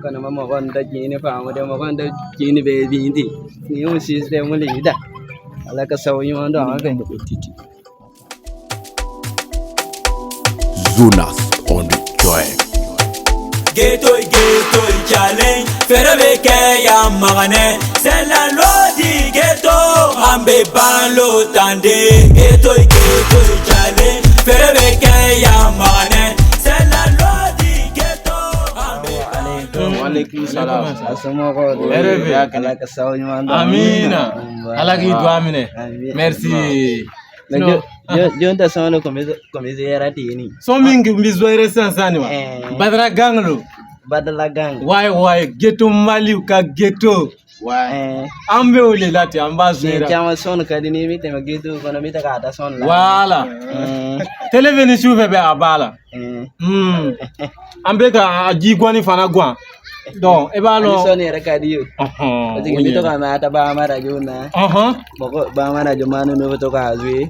kana mama wanda kini fa mu da wanda kini be bindi ni un system mu lida ala ka sauyi wanda an ga titi Zonas on the track. Ghetto challenge Ferabeke ya magane c'est la loi du ghetto ambe balo tande Ghetto challenge Ferabeke ya magane c'est la loi du ghetto ambe wa alaikum salam asma ko ala ka sauyi wanda amina ala ki do amine merci jonta sono come era tini so mingi mbizoire sansani wa badra ganglo badala gang why ghetto mali ka ghetto ambe ole lati ambazoira chama sono kadini mite mageto kono mita ka ta son la wala televeni shuve be abala ambe ka ajigwani fana gwa donc e ba lo so ne rakadiyo ati mito ka mata ba mara jona boko ba mara jomanu no to ka azwi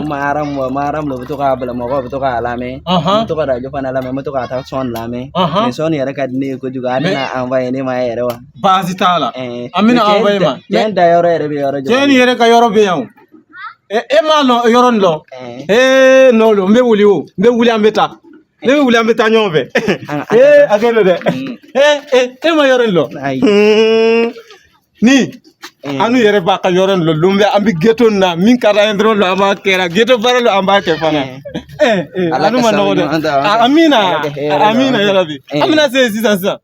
maram no to ka bala mo ko to ka lame to ka rajo fana lame mo to ka ta son lame ne so ne rakadini ko juga na anvaye ne ma yere wa bazitala amina anvaye ma ken da yoro yere be yoro jo ken yere ka yoro be yaw e ma no yoron lo no lo mbe wuli ambeta ne wuli ambeta nyombe agene de ma yoron lo ni anu yere ba ka yoron lo lumbe ambi ghetto na min kara endro lo amba kera ghetto baralo amba ke fana anu ma no de amina ya rabbi amina se sisa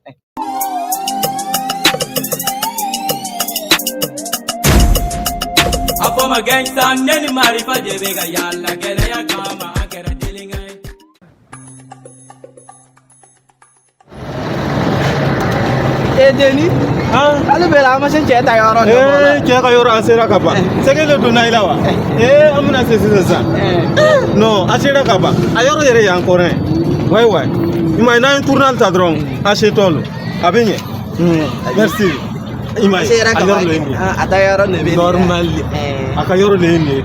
Apoma gangsta neni marifa jebega yalla kele ya kama akera dilinga deni ala bela ma sen cheta yoro cheka yoro asera kaba segele do nailawa amuna se sisa no asera kaba ayoro yere yankore why imay na tournal ta drong asetolo abenye merci imay ayoro le ni ata yoro ne be normally aka yoro le ni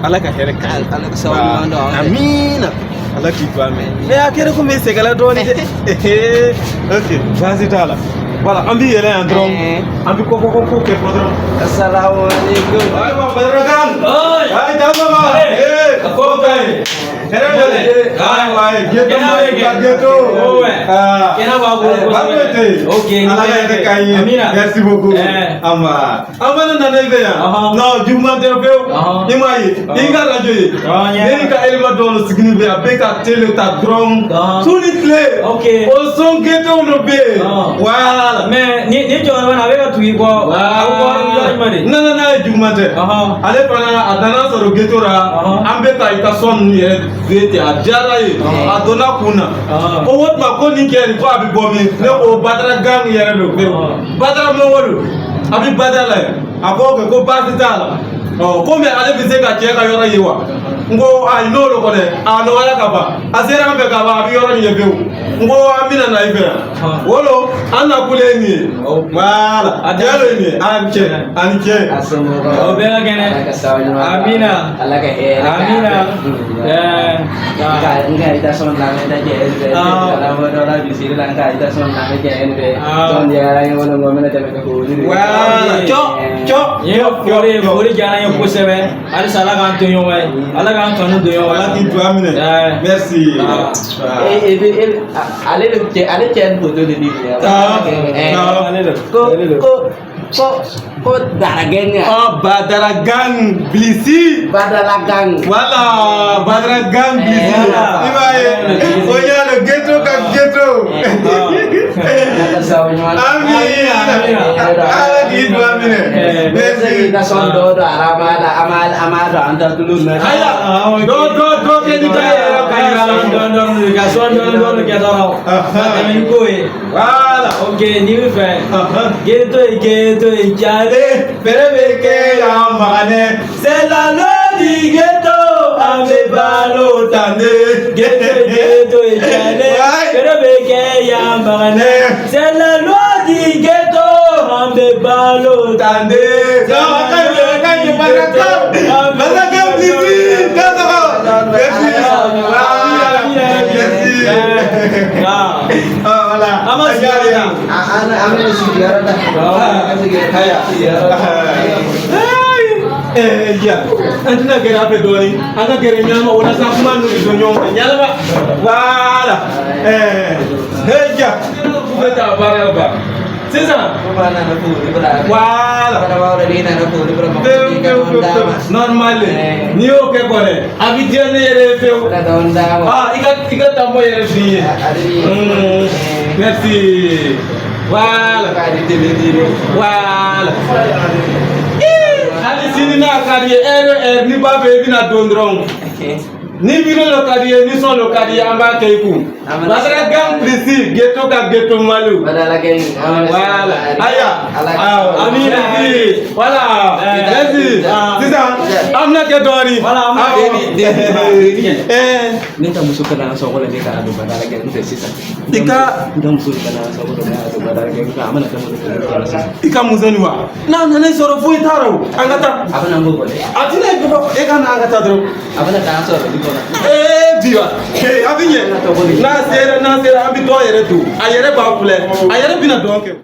ala ka here ka ala ka sawu mando amina ala ki to amen akere ko me segala do ni okay vas-y tala voilà ambi yele androm ambi ko ke podron assalamu alaikum ay ba badragan ay dama ko kay geto kena ba bo okay merci beaucoup amana na nebe ya no juma de feu imai inga radio ni ka elma don signi be abeka tele ta drum suni clé okay o son geto no be voilà mais ni jona wana abeka tuyi ko na juma de ale pana adana soro geto ra ambeka ita son ni zete ajara ye adona kuna o wot ma ko ni keri ko abi bomi ne o badara gang yere lo badara mo wolu abi badala ako ko basitala ko me ale bi se ka che ka yoro yewa ngo ay no lo ko de ano wala ka ba asera be ka ba abi yoro ni yebeu ngo amina na ibera wolo anna kule ni wala ajalo ni anche o be la gene amina ala ka amina enggak kita son la meta je ala mo do la bisir la ita son la meta je son dia yang ngomong na tambe ko ni wala cho yore jana yo kusebe ala sala kan to yo wai ala kan to no do yo wala ti to amine merci ale chen foto de di ko daragen ya badaragan blisi badalagang wala badaragan blisi ibaye oya le ghetto ka ghetto ala di do amine merci kita son do amal anda dulu na aya do ke di kaya ka son do ke do amen ko wala okay ni me fe ghetto jale Ferabeke ya magane c'est la loi du ghetto ame balo tande ghetto jale Ferabeke ya magane c'est la loi du ghetto ame balo tande kan baraka bibi merci voilà Ama sigara. Ana sigara dah. Ya, antina gera ape doni, anga gere nyama wala sa kuma no izo nyonga nyalaba. Wala. Ya. Beta baraba. Sisa. Wala. Normal. Ni o ke kone. Abi jene yere feu. Ika tambo yere fiye. Merci. Wala. Wala. Ali sini na kariye ni ba be bi na dondron. Ni biro lo kariye ni son lo kariye amba keiku. Basara gam prisi geto ka geto malu. Badala geng. Wala. Aya. Amina di. Wala. Merci. Sisa. Amna ke doni. Wala amna Minta musuh kena sokol ni ka adu badala geng sisa. Ika Minta musuh kena sokol ni adu badala geng ka amana kamu kena. ika muzani wa. Na soro fu itaro. Angata. Apa nambu boleh? Atina ko eka na angata dro. Apa nak transfer di kona? Diwa. Abinye. Na sera ambi to yere tu. Ayere ba kule. Ayere bina donke.